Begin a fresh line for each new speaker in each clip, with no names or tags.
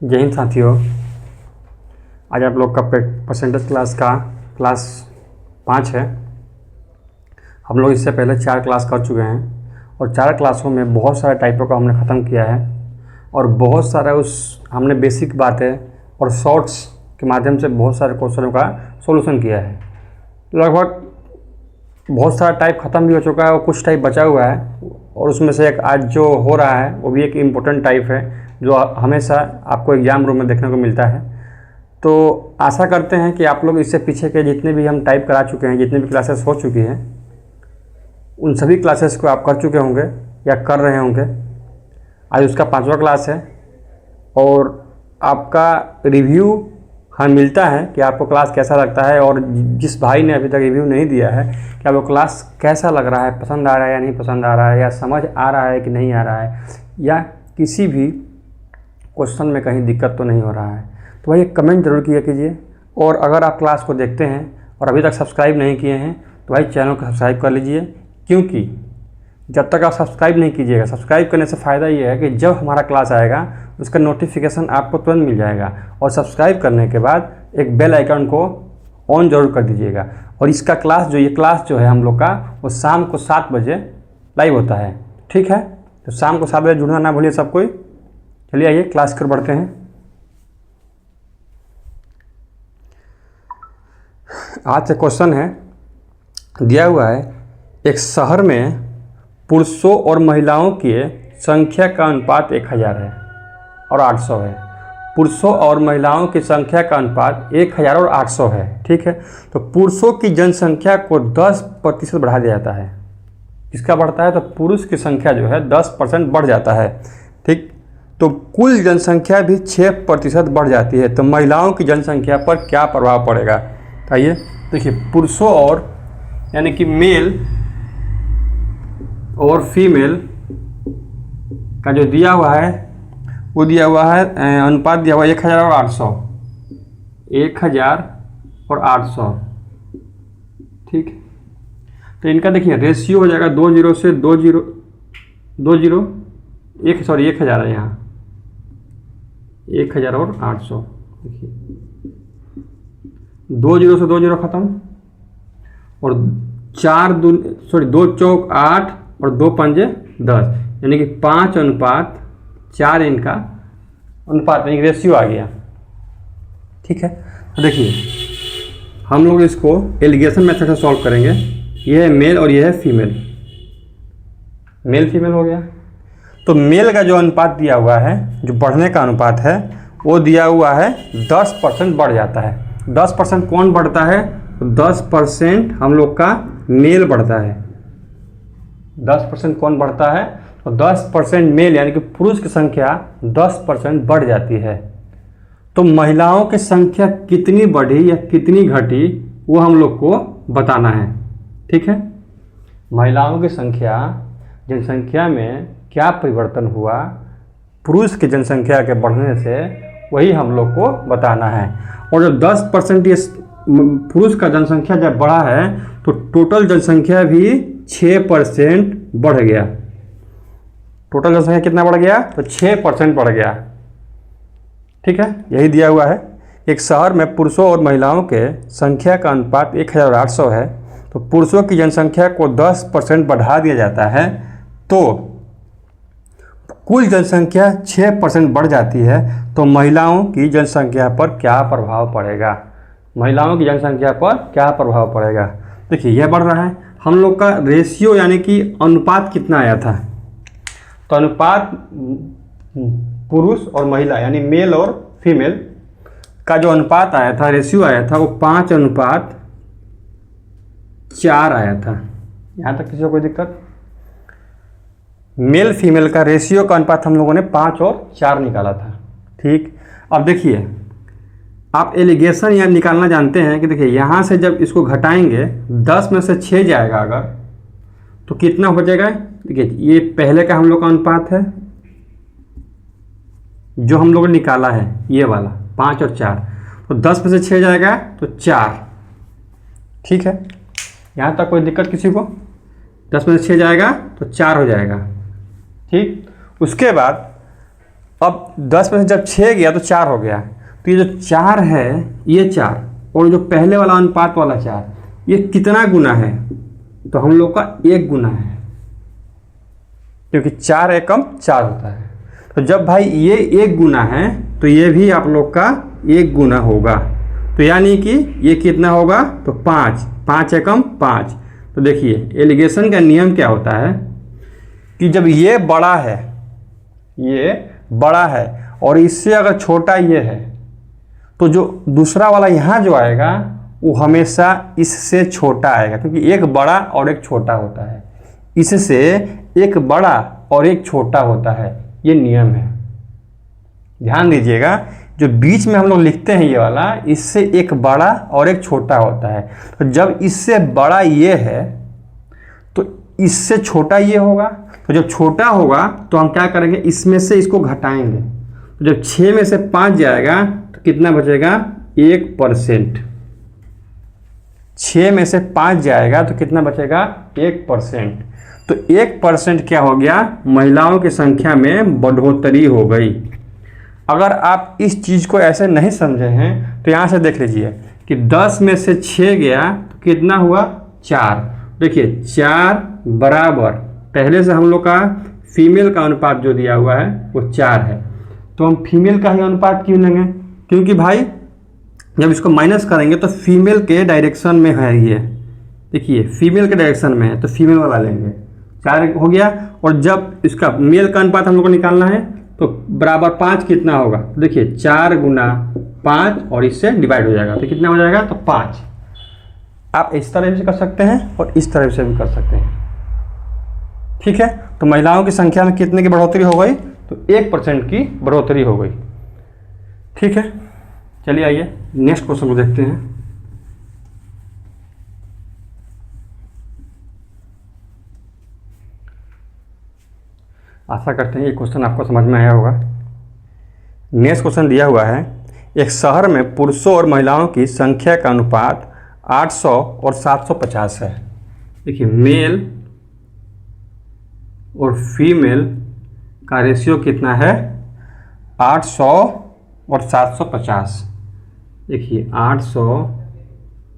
जय हिंद साथियों। आज आप लोग का परसेंटेज क्लास का क्लास 5 है। हम लोग इससे पहले 4 क्लास कर चुके हैं और 4 क्लासों में बहुत सारे टाइपों का हमने ख़त्म किया है और बहुत सारा हमने बेसिक बातें और शॉर्ट्स के माध्यम से बहुत सारे क्वेश्चनों का सॉल्यूशन किया है। लगभग बहुत सारा टाइप ख़त्म भी हो चुका है और कुछ टाइप बचा हुआ है और उसमें से एक आज जो हो रहा है वो भी एक इम्पोर्टेंट टाइप है जो हमेशा आपको एग्ज़ाम रूम में देखने को मिलता है। तो आशा करते हैं कि आप लोग इससे पीछे के जितने भी हम टाइप करा चुके हैं, जितने भी क्लासेस हो चुकी हैं, उन सभी क्लासेस को आप कर चुके होंगे या कर रहे होंगे। आज उसका 5वां क्लास है और आपका रिव्यू हमें मिलता है कि आपको क्लास कैसा लगता है। और जिस भाई ने अभी तक रिव्यू नहीं दिया है कि आपको क्लास कैसा लग रहा है, पसंद आ रहा है या नहीं पसंद आ रहा है, या समझ आ रहा है कि नहीं आ रहा है, या किसी भी क्वेश्चन में कहीं दिक्कत तो नहीं हो रहा है, तो भाई एक कमेंट ज़रूर किया कीजिए। और अगर आप क्लास को देखते हैं और अभी तक सब्सक्राइब नहीं किए हैं तो भाई चैनल को सब्सक्राइब कर लीजिए, क्योंकि जब तक आप सब्सक्राइब नहीं कीजिएगा, सब्सक्राइब करने से फ़ायदा ये है कि जब हमारा क्लास आएगा उसका नोटिफिकेशन आपको तुरंत मिल जाएगा। और सब्सक्राइब करने के बाद एक बेल आइकन को ऑन ज़रूर कर दीजिएगा। और इसका ये क्लास जो है हम लोग का, वो शाम को 7 बजे लाइव होता है, ठीक है। तो शाम को 7 बजे जुड़ना ना भूलिए सब कोई। चलिए आइए क्लास कर बढ़ते हैं। आज से क्वेश्चन है, दिया हुआ है एक शहर में पुरुषों और महिलाओं की संख्या का अनुपात 1000 है और 800 है। पुरुषों और महिलाओं की संख्या का अनुपात 1000 और 800 है, ठीक है। तो पुरुषों की जनसंख्या को 10% बढ़ा दिया जाता है। किसका बढ़ता है? तो पुरुष की संख्या जो है 10% बढ़ जाता है, ठीक। तो कुल जनसंख्या भी 6% बढ़ जाती है। तो महिलाओं की जनसंख्या पर क्या प्रभाव पड़ेगा? आइए देखिए, पुरुषों और यानी कि मेल और फीमेल का जो दिया हुआ है वो दिया हुआ है, अनुपात दिया हुआ है 1000 और 800, 1000 और 800, ठीक। तो इनका देखिए रेशियो हो जाएगा 20 से 1000 है यहाँ, 1000 और 800। देखिए 20 से 20 खत्म और 2 चौक 8 और 2 पंजे 10, यानी कि 5:4 इनका अनुपात यानी रेशियो आ गया, ठीक है। तो देखिए हम लोग इसको एलिगेशन मेथड से सॉल्व करेंगे। ये है मेल और ये है फीमेल, मेल फीमेल हो गया। तो मेल का जो अनुपात दिया हुआ है, जो बढ़ने का अनुपात है, वो दिया हुआ है 10% बढ़ जाता है। 10% कौन बढ़ता है? तो 10% हम लोग का मेल बढ़ता है। 10% कौन बढ़ता है? तो 10% मेल यानी कि पुरुष की संख्या 10% बढ़ जाती है। तो महिलाओं की संख्या कितनी बढ़ी या कितनी घटी वो हम लोग को बताना है, ठीक है। महिलाओं की संख्या, जनसंख्या में क्या परिवर्तन हुआ पुरुष की जनसंख्या के बढ़ने से, वही हम लोग को बताना है। और जब 10% ये पुरुष का जनसंख्या जब बढ़ा है तो टोटल जनसंख्या भी 6% बढ़ गया। टोटल जनसंख्या कितना बढ़ गया? तो 6% बढ़ गया, ठीक है। यही दिया हुआ है, एक शहर में पुरुषों और महिलाओं के संख्या का अनुपात 1000 और 800 है। तो पुरुषों की जनसंख्या को 10% बढ़ा दिया जाता है तो कुल जनसंख्या 6% बढ़ जाती है। तो महिलाओं की जनसंख्या पर क्या प्रभाव पड़ेगा? महिलाओं की जनसंख्या पर क्या प्रभाव पड़ेगा? देखिए यह बढ़ रहा है। हम लोग का रेशियो यानी कि अनुपात कितना आया था? तो अनुपात पुरुष और महिला यानी मेल और फीमेल का जो अनुपात आया था, रेशियो आया था, वो 5:4 आया था। यहाँ तक किसी को कोई दिक्कत? मेल फीमेल का रेशियो का अनुपात हम लोगों ने 5 और 4 निकाला था, ठीक। अब देखिए आप एलिगेशन या निकालना जानते हैं कि देखिए यहाँ से जब इसको घटाएंगे 10 में से 6 जाएगा अगर, तो कितना हो जाएगा? देखिए ये पहले का हम लोग का अनुपात है जो हम लोगों ने निकाला है, ये वाला 5 और 4। तो 10 में से 6 जाएगा तो 4, ठीक है। यहाँ तक कोई दिक्कत किसी को? 10 में से 6 जाएगा तो 4 हो जाएगा, ठीक। उसके बाद अब 10 में से जब 6 गया तो 4 हो गया, तो ये जो 4 है, ये 4 और जो पहले वाला अनुपात वाला 4, ये कितना गुना है? तो हम लोग का 1 गुना है, क्योंकि 4 एकम 4 होता है। तो जब भाई ये 1 गुना है तो ये भी आप लोग का 1 गुना होगा। तो यानी कि ये कितना होगा? तो 5, 5 एकम 5। तो देखिए एलिगेशन का नियम क्या होता है कि जब ये बड़ा है, ये बड़ा है और इससे अगर छोटा ये है, तो जो दूसरा वाला यहाँ जो आएगा वो हमेशा इससे छोटा आएगा, क्योंकि एक बड़ा और एक छोटा होता है। इससे एक बड़ा और एक छोटा होता है, ये नियम है। ध्यान दीजिएगा, जो बीच में हम लोग लिखते हैं ये वाला, इससे एक बड़ा और एक छोटा होता है। तो जब इससे बड़ा ये है तो इससे छोटा ये होगा। तो जब छोटा होगा तो हम क्या करेंगे? इसमें से इसको घटाएंगे। तो जब 6 में से 5 जाएगा तो कितना बचेगा? 1%। 6 में से 5 जाएगा तो कितना बचेगा? 1%। तो 1% क्या हो गया? महिलाओं की संख्या में बढ़ोतरी हो गई। अगर आप इस चीज़ को ऐसे नहीं समझे हैं तो यहाँ से देख लीजिए कि 10 में से 6 गया तो कितना हुआ? 4। देखिए 4 बराबर, पहले से हम लोग का फीमेल का अनुपात जो दिया हुआ है वो 4 है, तो हम फीमेल का ही अनुपात क्यों लेंगे? क्योंकि भाई जब इसको माइनस करेंगे तो फीमेल के डायरेक्शन में है ये। देखिए फीमेल के डायरेक्शन में है तो फीमेल वाला लेंगे। 4 हो गया। और जब इसका मेल का अनुपात हम लोग को निकालना है तो बराबर 5 कितना होगा? तो देखिए 4 गुना 5 और इससे डिवाइड हो जाएगा तो कितना हो जाएगा? तो 5। आप इस तरह से कर सकते हैं और इस तरह से भी कर सकते हैं। ठीक है, तो महिलाओं की संख्या में कितने की बढ़ोतरी हो गई? तो 1% की बढ़ोतरी हो गई। ठीक है, चलिए आइए नेक्स्ट क्वेश्चन को देखते हैं। आशा करते हैं ये क्वेश्चन आपको समझ में आया होगा। नेक्स्ट क्वेश्चन दिया हुआ है, एक शहर में पुरुषों और महिलाओं की संख्या का अनुपात 800 और 750 है। देखिए मेल और फीमेल का रेशियो कितना है? 800 और 750। देखिए 800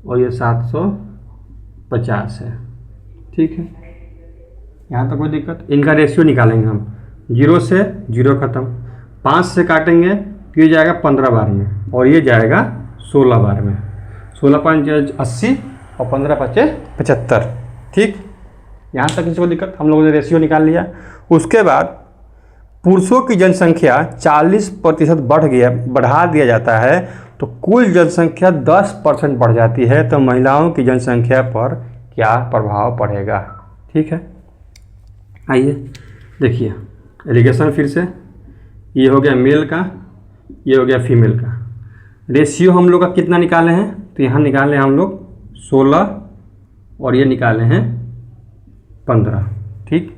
और ये 750 है। ठीक है, यहाँ तक कोई दिक्कत? इनका रेशियो निकालेंगे हम। 0 से 0 खत्म, 5 से काटेंगे तो ये जाएगा 15 बार में और ये जाएगा 16 बार में। 16 5 80 और 15 5 75। ठीक, यहाँ तक किसी को दिक्कत? हम लोगों ने रेशियो निकाल लिया। उसके बाद पुरुषों की जनसंख्या 40% बढ़ा दिया जाता है तो कुल जनसंख्या 10% बढ़ जाती है, तो महिलाओं की जनसंख्या पर क्या प्रभाव पड़ेगा? ठीक है, आइए देखिए एलिगेशन फिर से। ये हो गया मेल का, ये हो गया फीमेल का। रेशियो हम लोग का कितना निकाले हैं? तो यहाँ निकाले हम लोग 16 और ये निकाले हैं 15। ठीक,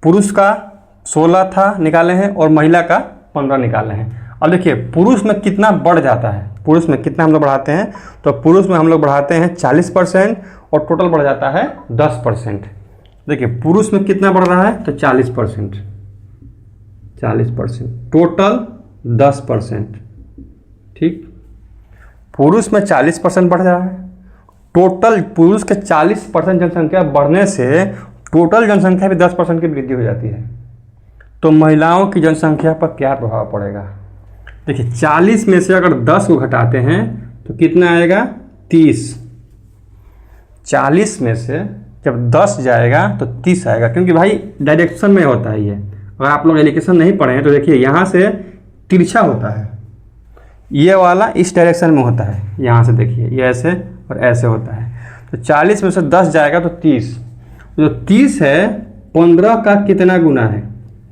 पुरुष का 16 था निकाले हैं और महिला का 15 निकाले हैं। अब देखिए पुरुष में कितना बढ़ जाता है? पुरुष में कितना हम लोग बढ़ाते हैं? तो पुरुष में हम लोग बढ़ाते हैं 40% और टोटल बढ़ जाता है 10%। देखिए पुरुष में कितना बढ़ रहा है? तो 40%, 40%, टोटल 10%। ठीक, पुरुष में 40% बढ़ रहा है। टोटल पुरुष के 40% जनसंख्या बढ़ने से टोटल जनसंख्या भी 10% की वृद्धि हो जाती है। तो महिलाओं की जनसंख्या पर क्या प्रभाव पड़ेगा? देखिए 40 में से अगर 10 को घटाते हैं तो कितना आएगा? 30। 40 में से जब 10 जाएगा तो 30 आएगा, क्योंकि भाई डायरेक्शन में होता है ये। अगर आप लोग एलिगेशन नहीं पढ़े हैं तो देखिए यहाँ से तिरछा होता है, ये वाला इस डायरेक्शन में होता है। यहाँ से देखिए ये ऐसे और ऐसे होता है। तो 40 में से 10 जाएगा तो 30। जो 30 है 15 का कितना गुना है?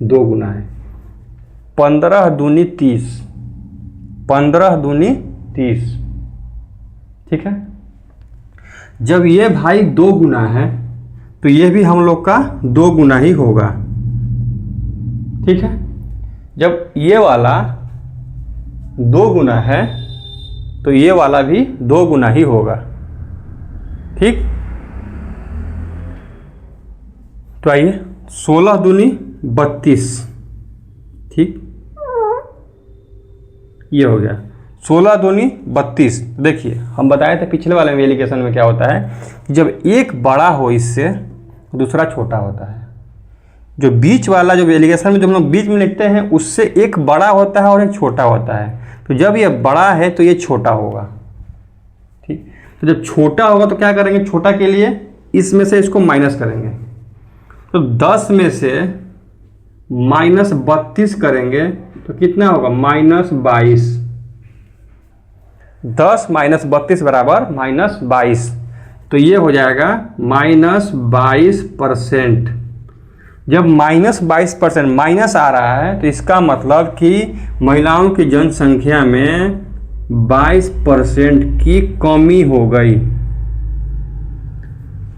2 गुना है। 15 दूनी 30, 15 दूनी 30। ठीक है, जब ये भाई 2 गुना है तो ये भी हम लोग का 2 गुना ही होगा। ठीक है, जब ये वाला 2 गुना है तो ये वाला भी 2 गुना ही होगा। ठीक, तो आइए 16 दूनी 32, ठीक, ये हो गया 16 दूनी 32। देखिए हम बताए थे पिछले वाले एलिगेशन में क्या होता है, जब एक बड़ा हो इससे दूसरा छोटा होता है। जो बीच वाला जो एलिगेशन में जो हम लोग बीच में लिखते हैं उससे एक बड़ा होता है और एक छोटा होता है। तो जब ये बड़ा है तो ये छोटा होगा। ठीक, तो जब छोटा होगा तो क्या करेंगे, छोटा के लिए इसमें से इसको माइनस करेंगे। तो 10 में से -32 करेंगे तो कितना होगा, -22। 10 - 32 बराबर -22। तो ये हो जाएगा -22%। जब -22% माइनस आ रहा है तो इसका मतलब कि महिलाओं की जनसंख्या में 22% की कमी हो गई।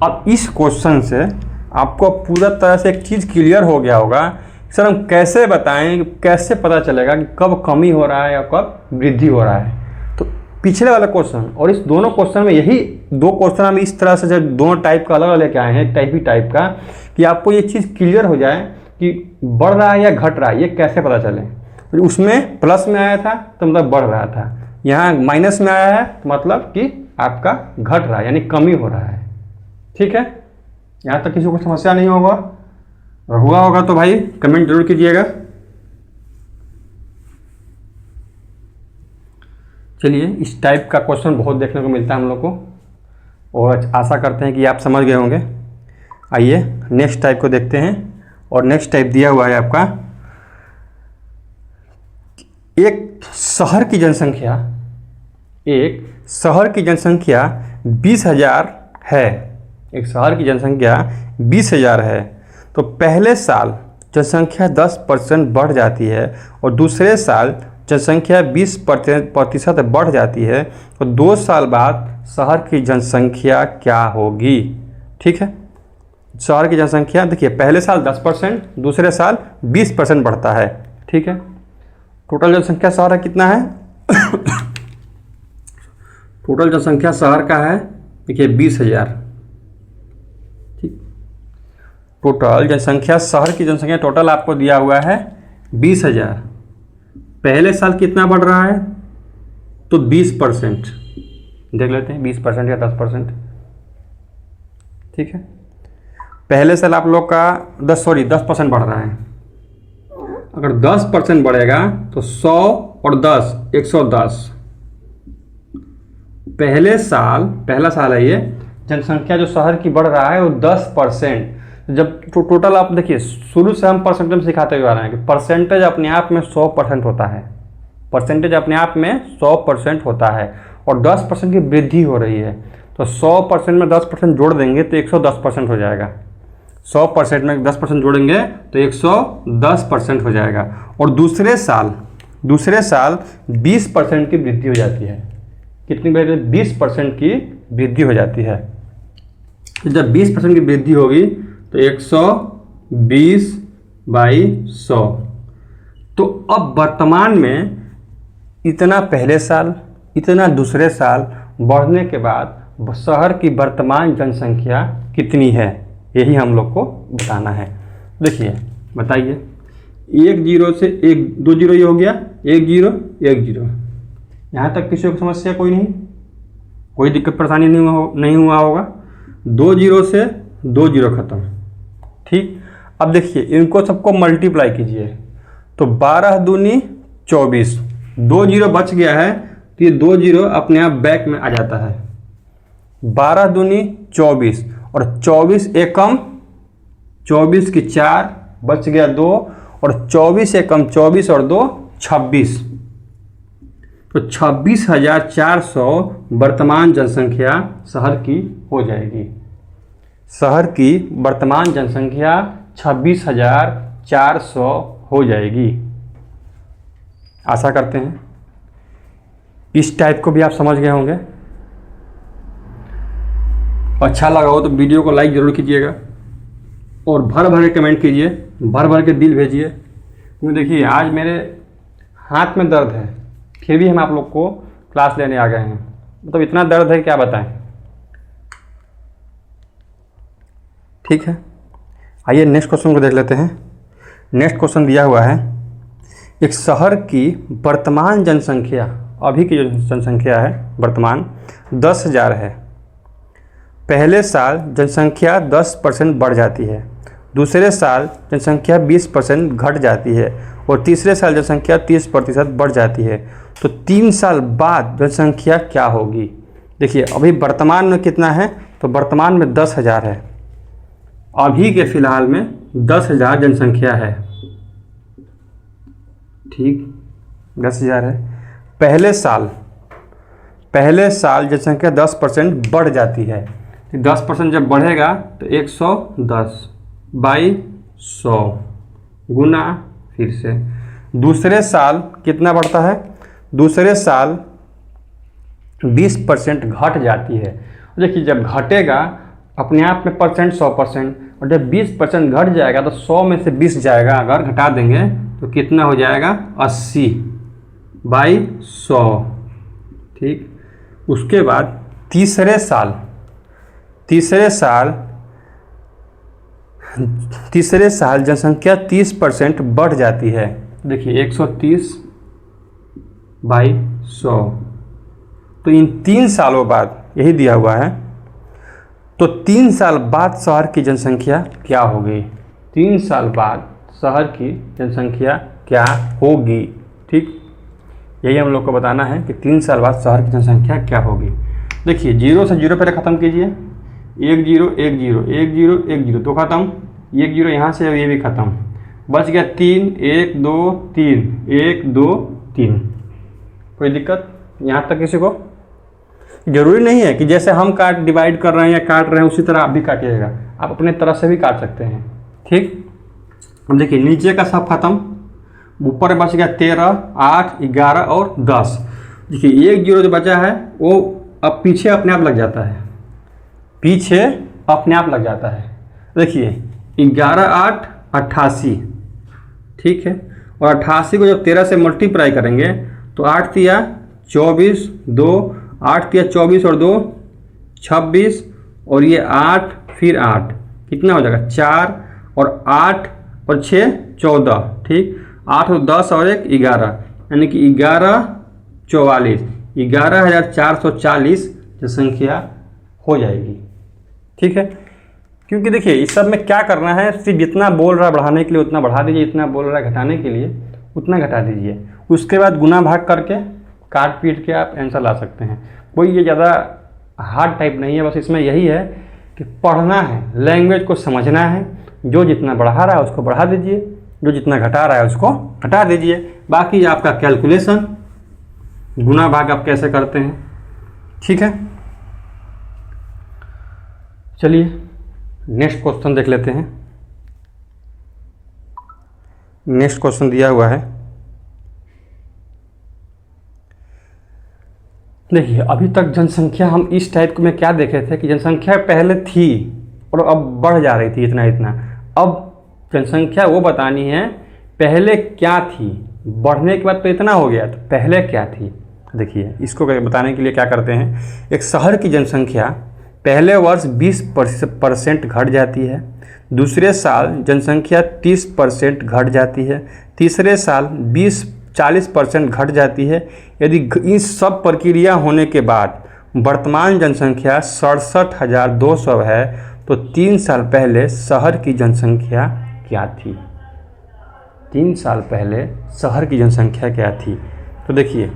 अब इस क्वेश्चन से आपको पूरा तरह से एक चीज़ क्लियर हो गया होगा, सर हम कैसे बताएं, कैसे पता चलेगा कि कब कमी हो रहा है या कब वृद्धि हो रहा है। तो पिछले वाला क्वेश्चन और इस दोनों क्वेश्चन में यही दो क्वेश्चन हम इस तरह से जब दोनों टाइप का अलग अलग लेके आए हैं, एक टाइप ही टाइप का, कि आपको ये चीज़ क्लियर हो जाए कि बढ़ रहा है या घट रहा है, ये कैसे पता चले। तो उसमें प्लस में आया था तो मतलब बढ़ रहा था, यहाँ माइनस में आया है तो मतलब कि आपका घट रहा है, यानी कमी हो रहा है। ठीक है, यहाँ तक किसी को समस्या नहीं होगा, और हुआ होगा तो भाई कमेंट जरूर कीजिएगा। चलिए, इस टाइप का क्वेश्चन बहुत देखने को मिलता है हम लोग को, और आशा करते हैं कि आप समझ गए होंगे। आइए नेक्स्ट टाइप को देखते हैं। और नेक्स्ट टाइप दिया हुआ है आपका, एक शहर की जनसंख्या 20,000 है। एक शहर की जनसंख्या 20,000 है, तो पहले साल जनसंख्या 10% बढ़ जाती है और दूसरे साल जनसंख्या 20% बढ़ जाती है, तो 2 साल बाद शहर की जनसंख्या क्या होगी। ठीक है, शहर की जनसंख्या देखिए, पहले साल 10%, दूसरे साल 20% बढ़ता है। ठीक है, टोटल जनसंख्या शहर का कितना है टोटल जनसंख्या शहर का है देखिए 20,000। ठीक, टोटल जनसंख्या शहर की जनसंख्या टोटल आपको दिया हुआ है 20,000। पहले साल कितना बढ़ रहा है, तो 20%। देख लेते हैं 20% या 10%। ठीक है, पहले साल आप लोग का 10% बढ़ रहा है। अगर 10% बढ़ेगा तो 100 और 10 110। पहला साल है ये, जनसंख्या जो शहर की बढ़ रहा है वो 10%। जब टोटल आप देखिए, शुरू से हम परसेंटेज में सिखाते हुए आ रहे हैं कि परसेंटेज अपने आप में 100% होता है। परसेंटेज अपने आप में 100% होता है और 10% की वृद्धि हो रही है। तो 100% में 10% जोड़ देंगे तो 110% हो जाएगा। 100% में 10% जोड़ेंगे तो 110% हो जाएगा। और दूसरे साल 20% की वृद्धि हो जाती है। कितनी वृद्धि? 20% की वृद्धि हो जाती है। जब 20% की वृद्धि होगी तो 120/100। तो अब वर्तमान में इतना पहले साल, इतना दूसरे साल बढ़ने के बाद शहर की वर्तमान जनसंख्या कितनी है, यही हम लोग को बताना है। देखिए बताइए, 1 0 से 2 0 ये हो गया, 1 0 1 0। यहाँ तक किसी को समस्या कोई नहीं, कोई दिक्कत परेशानी नहीं हुआ होगा। 2 0 से 2 0 खत्म। ठीक, अब देखिए इनको सबको मल्टीप्लाई कीजिए तो 12 दूनी 24। 2 0 बच गया है तो ये 2 0 अपने आप बैक में आ जाता है। 12 दूनी 24 और 24 एकम 24 की 4 बच गया 2 और 24 एकम 24 और 2 26। तो 26,400 वर्तमान जनसंख्या शहर की हो जाएगी। शहर की वर्तमान जनसंख्या 26,400 हो जाएगी। आशा करते हैं इस टाइप को भी आप समझ गए होंगे। अच्छा लगा हो तो वीडियो को लाइक ज़रूर कीजिएगा और भर भर के कमेंट कीजिए, भर भर के दिल भेजिए। क्योंकि देखिए आज मेरे हाथ में दर्द है, फिर भी हम आप लोग को क्लास लेने आ गए हैं। मतलब इतना दर्द है क्या बताएं। ठीक है, आइए नेक्स्ट क्वेश्चन को देख लेते हैं। नेक्स्ट क्वेश्चन दिया हुआ है एक शहर की वर्तमान जनसंख्या, अभी की जो जनसंख्या है वर्तमान 10,000 है। पहले साल जनसंख्या 10% बढ़ जाती है, दूसरे साल जनसंख्या 20% घट जाती है और तीसरे साल जनसंख्या 30% बढ़ जाती है। तो 3 साल बाद जनसंख्या क्या होगी? देखिए अभी वर्तमान में कितना है, तो वर्तमान में 10,000 है, अभी के फ़िलहाल में 10,000 जनसंख्या है, ठीक 10,000 है। पहले साल जनसंख्या 10% बढ़ जाती है, 10% जब बढ़ेगा तो 110 बाई 100 गुना, फिर से दूसरे साल कितना बढ़ता है, दूसरे साल 20% घट जाती है। देखिए जब घटेगा अपने आप में परसेंट 100%, और जब 20% घट जाएगा तो 100 में से 20 जाएगा, अगर घटा देंगे तो कितना हो जाएगा 80 बाई 100, ठीक। उसके बाद तीसरे साल जनसंख्या 30% बढ़ जाती है। देखिए 130 बाई 100, तो इन 3 सालों बाद यही दिया हुआ है, तो 3 साल बाद शहर की जनसंख्या क्या होगी? 3 साल बाद शहर की जनसंख्या क्या होगी, ठीक। यही हम लोग को बताना है कि 3 साल बाद शहर की जनसंख्या क्या होगी। देखिए 0 से 0 पहले ख़त्म कीजिए, 1 0 1 0 1 0 1 0 तो ख़त्म, 1 0 यहाँ से ये भी ख़त्म, बच गया 3 1 2 3 1 2 3। कोई दिक्कत यहाँ तक किसी को? जरूरी नहीं है कि जैसे हम डिवाइड कर रहे हैं या काट रहे हैं उसी तरह आप भी काटिएगा, आप अपने तरह से भी काट सकते हैं, ठीक। अब देखिए नीचे का सब खत्म, ऊपर बच गया 13 8 11 और 10। देखिए 1 0 जो बचा है वो अब पीछे अपने आप लग जाता है, देखिए 11 8 88, ठीक है। और 88 को जब 13 से मल्टीप्लाई करेंगे तो 8 तिया 24 2 8 तिया 24 और 2 26 और ये 8 फिर 8 कितना हो जाएगा 4 और 8 और 6 14, ठीक। 8 और 10 और 1 11, यानी कि 1144 11,440 जनसंख्या हो जाएगी, ठीक है। क्योंकि देखिए इस सब में क्या करना है, सिर्फ जितना बोल रहा है बढ़ाने के लिए उतना बढ़ा दीजिए, इतना बोल रहा है घटाने के लिए उतना घटा दीजिए। उसके बाद गुना भाग करके काट पीट के आप आंसर ला सकते हैं। कोई ये ज़्यादा हार्ड टाइप नहीं है, बस इसमें यही है कि पढ़ना है, लैंग्वेज को समझना है। जो जितना बढ़ा रहा है उसको बढ़ा दीजिए, जो जितना घटा रहा है उसको घटा दीजिए। बाकी आपका कैलकुलेशन, गुना भाग आप कैसे करते हैं, ठीक है। चलिए नेक्स्ट क्वेश्चन देख लेते हैं। नेक्स्ट क्वेश्चन दिया हुआ है, देखिए अभी तक जनसंख्या हम इस टाइप में क्या देखे थे कि जनसंख्या पहले थी और अब बढ़ जा रही थी इतना इतना। अब जनसंख्या वो बतानी है पहले क्या थी, बढ़ने के बाद तो इतना हो गया, तो पहले क्या थी। देखिए इसको बताने के लिए क्या करते हैं, एक शहर की जनसंख्या पहले वर्ष 20% घट जाती है, दूसरे साल जनसंख्या 30% घट जाती है, तीसरे साल 40% घट जाती है। यदि इस सब प्रक्रिया होने के बाद वर्तमान जनसंख्या 67,200 है, तो 3 साल पहले शहर की जनसंख्या क्या थी? 3 साल पहले शहर की जनसंख्या क्या थी? तो देखिए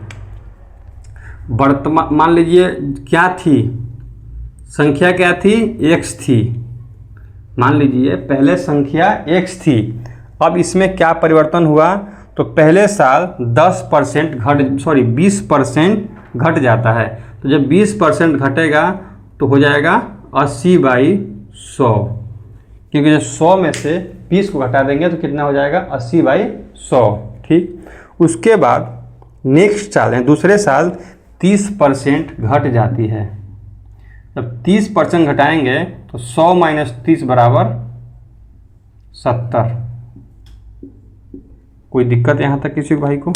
वर्तमान मान लीजिए क्या थी, संख्या क्या थी, x थी। मान लीजिए पहले संख्या x थी, अब इसमें क्या परिवर्तन हुआ, तो पहले साल 20% घट जाता है। तो जब 20% घटेगा तो हो जाएगा 80/100, क्योंकि जब 100 में से 20 को घटा देंगे तो कितना हो जाएगा 80/100, ठीक। उसके बाद नेक्स्ट साल है दूसरे साल 30% घट जाती है। जब 30% घटाएंगे तो 100 - 30 = 70। कोई दिक्कत यहाँ तक किसी भाई को,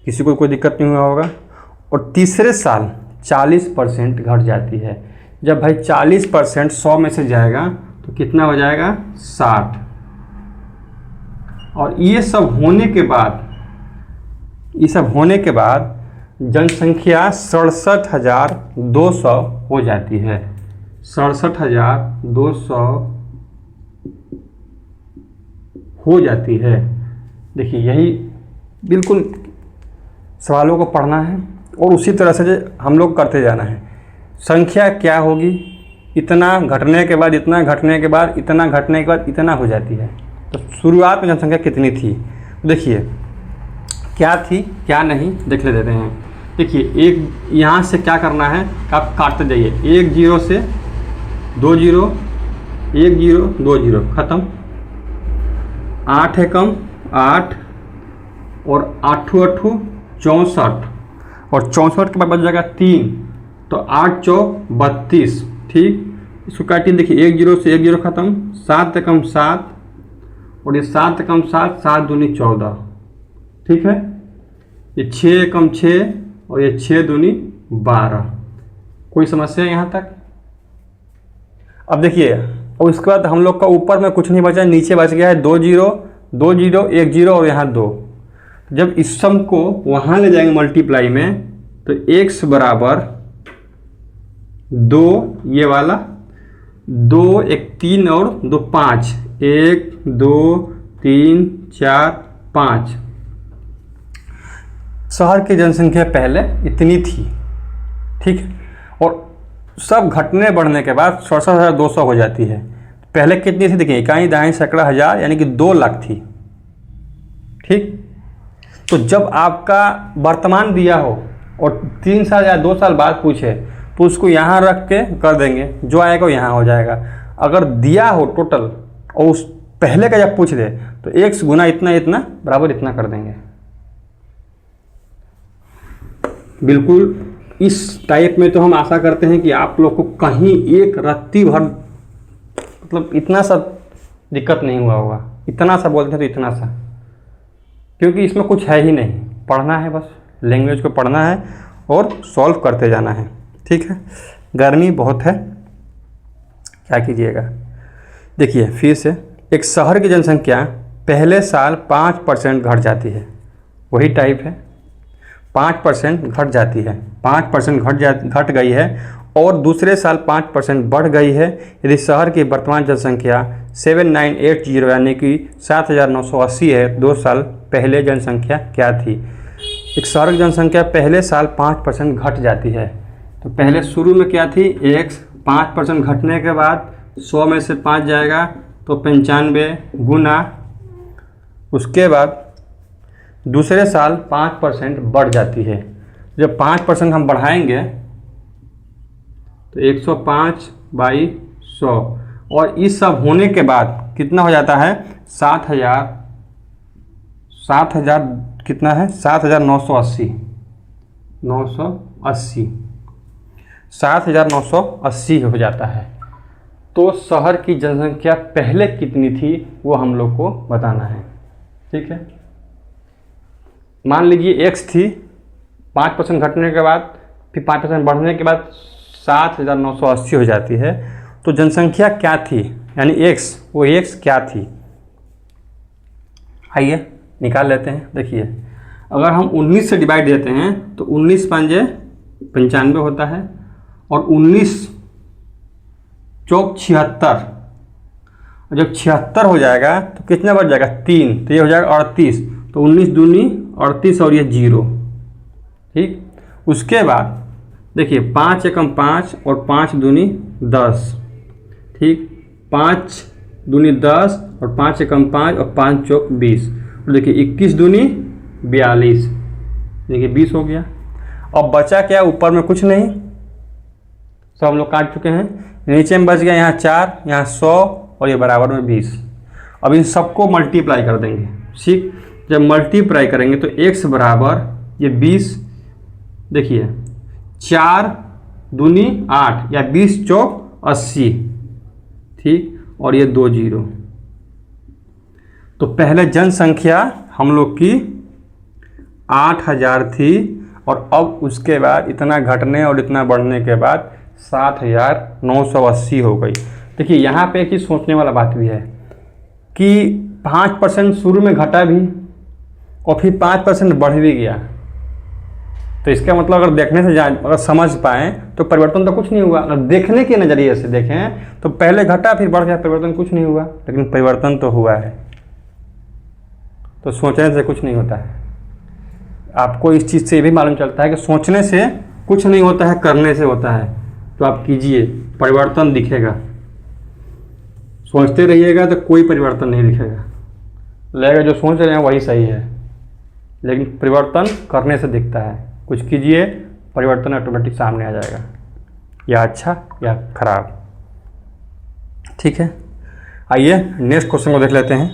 किसी को कोई दिक्कत नहीं हुआ होगा। और तीसरे साल 40% घट जाती है। जब भाई 40% 100 में से जाएगा तो कितना हो जाएगा 60। और ये सब होने के बाद ये सब होने के बाद जनसंख्या 67,200 हो जाती है। 67,200 हो जाती है। देखिए यही बिल्कुल सवालों को पढ़ना है और उसी तरह से हम लोग करते जाना है। संख्या क्या होगी, इतना घटने के बाद इतना, घटने के बाद इतना, घटने के बाद इतना हो जाती है। तो शुरुआत में जनसंख्या कितनी थी, देखिए क्या थी क्या नहीं देख लेते हैं। देखिए एक यहाँ से क्या करना है, आप काटते जाइए, 1 0 से 2 0, 1 0 2 0 ख़त्म। 8 एकम 8 और 8 8 64 और 64 के बाद बच जाएगा 3, तो 8 चौक 32। ठीक, इसको काटिए, देखिए 1 0 से 1 0 ख़त्म। 7 एकम 7 और ये 7 एकम 7, 7 दूनी 14। ठीक है, ये 6 एकम 6 और ये 6 दूनी 12। कोई समस्या है यहाँ तक? अब देखिए, और उसके बाद हम लोग का ऊपर में कुछ नहीं बचा, नीचे बच गया है 2 0 2 0 1 0 और यहाँ 2। जब इस सम को वहाँ ले जाएंगे मल्टीप्लाई में, तो x बराबर 2, ये वाला 2 1 3 और 2 5, 1 2 3 4 5। शहर की जनसंख्या पहले इतनी थी। ठीक है, और सब घटने बढ़ने के बाद 67,200 हो जाती है। पहले कितनी थी देखिए, इकाई दहाई सैकड़ा हज़ार, यानी कि 2 लाख थी। ठीक, तो जब आपका वर्तमान दिया हो और 3 साल या 2 साल बाद पूछे, तो उसको यहाँ रख के कर देंगे, जो आएगा यहाँ हो जाएगा। अगर दिया हो टोटल और उस पहले का जब पूछ दे, तो x गुना इतना इतना बराबर इतना कर देंगे। बिल्कुल इस टाइप में तो हम आशा करते हैं कि आप लोग को कहीं एक रत्ती भर मतलब इतना सा दिक्कत नहीं हुआ होगा। इतना सा बोलते हैं तो इतना सा, क्योंकि इसमें कुछ है ही नहीं, पढ़ना है बस, लैंग्वेज को पढ़ना है और सॉल्व करते जाना है। ठीक है, गर्मी बहुत है, क्या कीजिएगा। देखिए फिर से, एक शहर की जनसंख्या पहले साल 5% घट जाती है, वही टाइप है, 5% घट जाती है, 5% घट गई है और दूसरे साल 5% बढ़ गई है यदि शहर की वर्तमान जनसंख्या 7980 यानी कि 7,980 है। 2 साल पहले जनसंख्या क्या थी? एक शहर की जनसंख्या पहले साल 5% घट जाती है, तो पहले शुरू में क्या थी, x 5% घटने के बाद 100 में से 5 जाएगा तो 95 गुना, उसके बाद दूसरे साल 5% बढ़ जाती है। जब 5% हम बढ़ाएंगे तो 105 बाई 100, और इस सब होने के बाद कितना हो जाता है, 7,000 कितना है, 7,980 7,980 हो जाता है। तो शहर की जनसंख्या पहले कितनी थी वो हम लोग को बताना है। ठीक है, मान लीजिए x थी, 5% घटने के बाद फिर 5% बढ़ने के बाद 7,980 हो जाती है। तो जनसंख्या क्या थी, यानी x, वो x क्या थी, आइए निकाल लेते हैं। देखिए अगर हम 19 से डिवाइड देते हैं तो 19 पंजे 95 होता है और 19 चौक 76, और जब 76 हो जाएगा तो कितना बच जाएगा, 3, तो ये हो जाएगा 38, तो 19 दूनी 38 और ये 0। ठीक, उसके बाद देखिए 5 एकम 5 और 5 दूनी 10। ठीक, 5 दूनी 10 और 5 एकम 5 और 5 चौक 20, और देखिए 21 दूनी 42, देखिए 20 हो गया। अब बचा क्या, ऊपर में कुछ नहीं, सब हम लोग काट चुके हैं। नीचे में बच गया यहाँ 4, यहाँ 100 और ये बराबर में 20। अब इन सबको मल्टीप्लाई कर देंगे। ठीक, जब मल्टीप्लाई करेंगे तो x बराबर ये 20, देखिए 4 दूनी 8 या 20 चौक 80। ठीक, और ये 2 0। तो पहले जनसंख्या हम लोग की 8,000 थी और अब उसके बाद इतना घटने और इतना बढ़ने के बाद 7,980 हो गई। देखिए यहाँ पे एक चीज़ सोचने वाला बात भी है कि 5% शुरू में घटा भी और फिर 5% बढ़ भी गया, तो इसका मतलब अगर देखने से अगर समझ पाएँ तो परिवर्तन तो कुछ नहीं हुआ। अगर देखने के नज़रिए से देखें तो पहले घटा फिर बढ़ गया, परिवर्तन कुछ नहीं हुआ, लेकिन परिवर्तन तो हुआ है। तो सोचने से कुछ नहीं होता है। आपको इस चीज़ से ये भी मालूम चलता है कि सोचने से कुछ नहीं होता है, करने से होता है। तो आप कीजिए, परिवर्तन दिखेगा। सोचते रहिएगा तो कोई परिवर्तन नहीं दिखेगा, लगेगा जो सोच रहे हैं वही सही है, लेकिन परिवर्तन करने से दिखता है। कुछ कीजिए, परिवर्तन ऑटोमेटिक सामने आ जाएगा, या अच्छा या खराब। ठीक है, आइए नेक्स्ट क्वेश्चन को देख लेते हैं।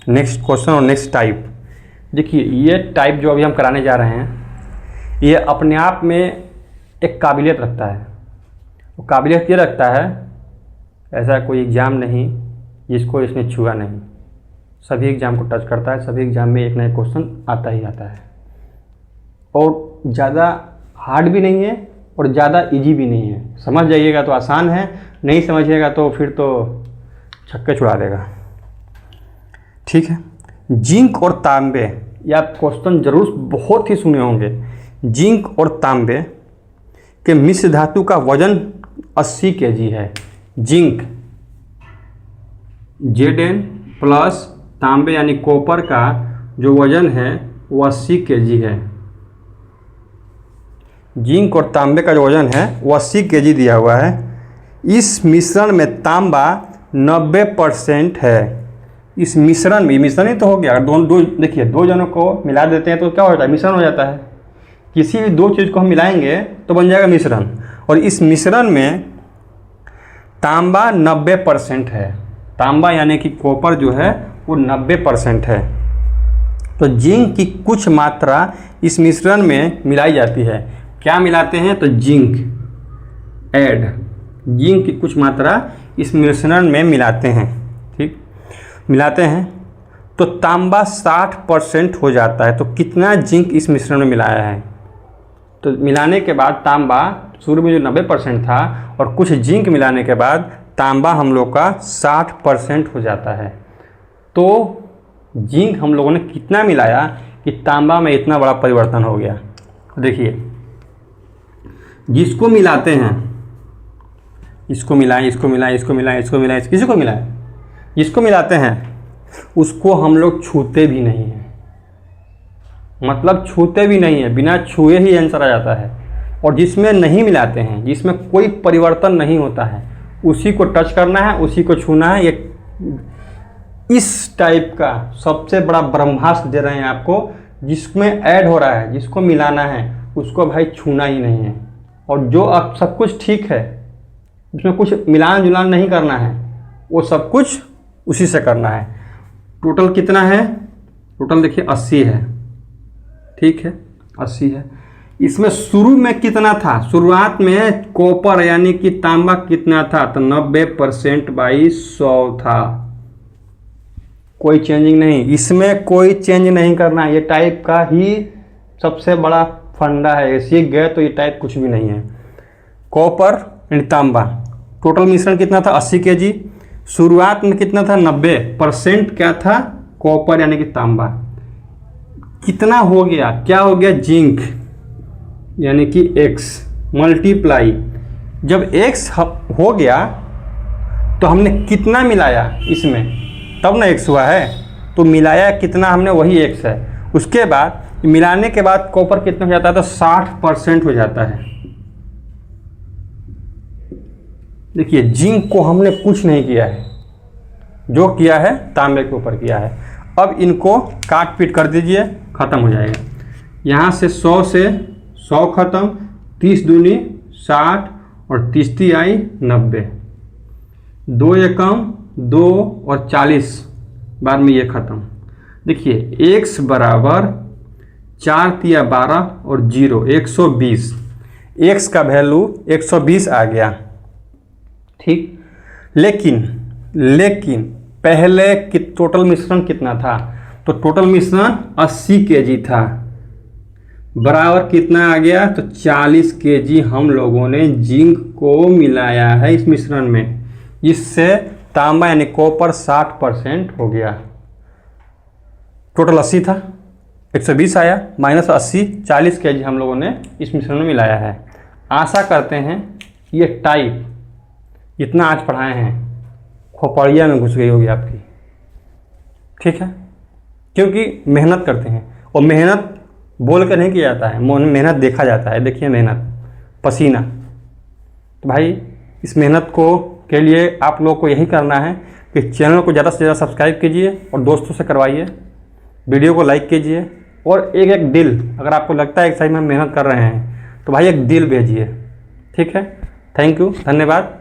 नेक्स्ट क्वेश्चन और नेक्स्ट टाइप। देखिए, ये टाइप जो अभी हम कराने जा रहे हैं, ये अपने आप में एक काबिलियत रखता है। वो काबिलियत ये रखता है, ऐसा कोई एग्ज़ाम नहीं जिसको इसने छुआ नहीं। सभी एग्ज़ाम को टच करता है, सभी एग्ज़ाम में एक नया क्वेश्चन आता ही आता है, और ज़्यादा हार्ड भी नहीं है और ज़्यादा इजी भी नहीं है। समझ जाइएगा तो आसान है, नहीं समझिएगा तो फिर तो छक्के छुड़ा देगा। ठीक है, जिंक और तांबे, ये आप क्वेश्चन जरूर बहुत ही सुने होंगे। जिंक और तांबे के मिश्र धातु का वजन 80 kg है। जिंक Zn प्लस तांबे यानी कॉपर का जो वजन है वो 80 kg है। जिंक और तांबे का जो वजन है वो 80 kg दिया हुआ है। इस मिश्रण में तांबा 90% है। इस मिश्रण में, मिश्रण ही तो हो गया। अगर दो देखिए, दो जनों को मिला देते हैं तो क्या हो जाता है, मिश्रण हो जाता है। किसी भी दो चीज़ को हम मिलाएंगे तो बन जाएगा मिश्रण, और इस मिश्रण में तांबा 90% है। तांबा यानी कि कॉपर जो है वो 90% है। तो जिंक की कुछ मात्रा इस मिश्रण में मिलाई जाती है। क्या मिलाते हैं, तो जिंक ऐड, जिंक की कुछ मात्रा इस मिश्रण में मिलाते हैं। ठीक, मिलाते हैं तो तांबा 60% हो जाता है। तो कितना जिंक इस मिश्रण में मिलाया है, तो मिलाने के बाद तांबा शुरू में जो 90% था और कुछ जिंक मिलाने के बाद तांबा हम लोग का 60% हो जाता है। तो जिंक हम लोगों ने कितना मिलाया कि तांबा में इतना बड़ा परिवर्तन हो गया। देखिए, जिसको मिलाते हैं, इसको मिलाएं, इसको मिलाएं, इसको मिलाएं, इसको मिलाएं, किसी को मिलाएं, जिसको मिलाते हैं उसको हम लोग छूते भी नहीं हैं। मतलब छूते भी नहीं है, बिना छुए ही आंसर आ जाता है। और जिसमें नहीं मिलाते हैं, जिसमें कोई परिवर्तन नहीं होता है, उसी को टच करना है, उसी को छूना है। ये इस टाइप का सबसे बड़ा ब्रह्मास्त्र दे रहे हैं आपको। जिसमें ऐड हो रहा है, जिसको मिलाना है, उसको भाई छूना ही नहीं है। और जो अब सब कुछ ठीक है, उसमें कुछ मिलान जुलान नहीं करना है, वो सब कुछ उसी से करना है। टोटल कितना है, टोटल देखिए 80 है। ठीक है, 80 है। इसमें शुरू में कितना था, शुरुआत में कॉपर यानी कि तांबा कितना था, तो 90% बाई 100 था। कोई चेंजिंग नहीं, इसमें कोई चेंज नहीं करना है। ये टाइप का ही सबसे बड़ा फंडा है, सीख गए तो ये टाइप कुछ भी नहीं है। कॉपर एंड तांबा, टोटल मिश्रण कितना था 80 kg। शुरुआत में कितना था, 90% क्या था, कॉपर यानी कि तांबा। कितना हो गया, क्या हो गया, जिंक यानी कि X मल्टीप्लाई। जब X हो गया तो हमने कितना मिलाया इसमें, तब ना X हुआ है। तो मिलाया कितना हमने, वही X है। उसके बाद मिलाने के बाद कॉपर कितना हो जाता है, तो 60% हो जाता है। देखिए, जिंक को हमने कुछ नहीं किया है, जो किया है तांबे के ऊपर किया है। अब इनको काट पीट कर दीजिए, ख़त्म हो जाएगा। यहाँ से 100 से 100 ख़त्म, 30 दूनी 60 और 30 आई 90, 2 एकम 2 और 40 बाद में ये ख़त्म। देखिए, x बराबर 4 तिया 12 और 0 120। x का वैल्यू 120 आ गया। ठीक, लेकिन पहले कि टोटल मिश्रण कितना था, तो टोटल मिश्रण 80 kg था। बराबर कितना आ गया, तो 40 kg हम लोगों ने जिंक को मिलाया है इस मिश्रण में, जिससे तांबा यानी कॉपर 60% हो गया। टोटल 80 था, 120 आया, -80, 40 kg हम लोगों ने इस मिश्रण में मिलाया है। आशा करते हैं ये टाइप जितना आज पढ़ाए हैं खोपड़िया में घुस गई होगी आपकी, ठीक है, क्योंकि मेहनत करते हैं और मेहनत बोल कर नहीं किया जाता है, मेहनत देखा जाता है। देखिए मेहनत, पसीना। तो भाई इस मेहनत को के लिए आप लोग को यही करना है कि चैनल को ज़्यादा से ज़्यादा सब्सक्राइब कीजिए और दोस्तों से करवाइए, वीडियो को लाइक कीजिए और एक एक दिल, अगर आपको लगता है कि सही में मेहनत कर रहे हैं तो भाई एक दिल भेजिए, ठीक है। थैंक यू, धन्यवाद।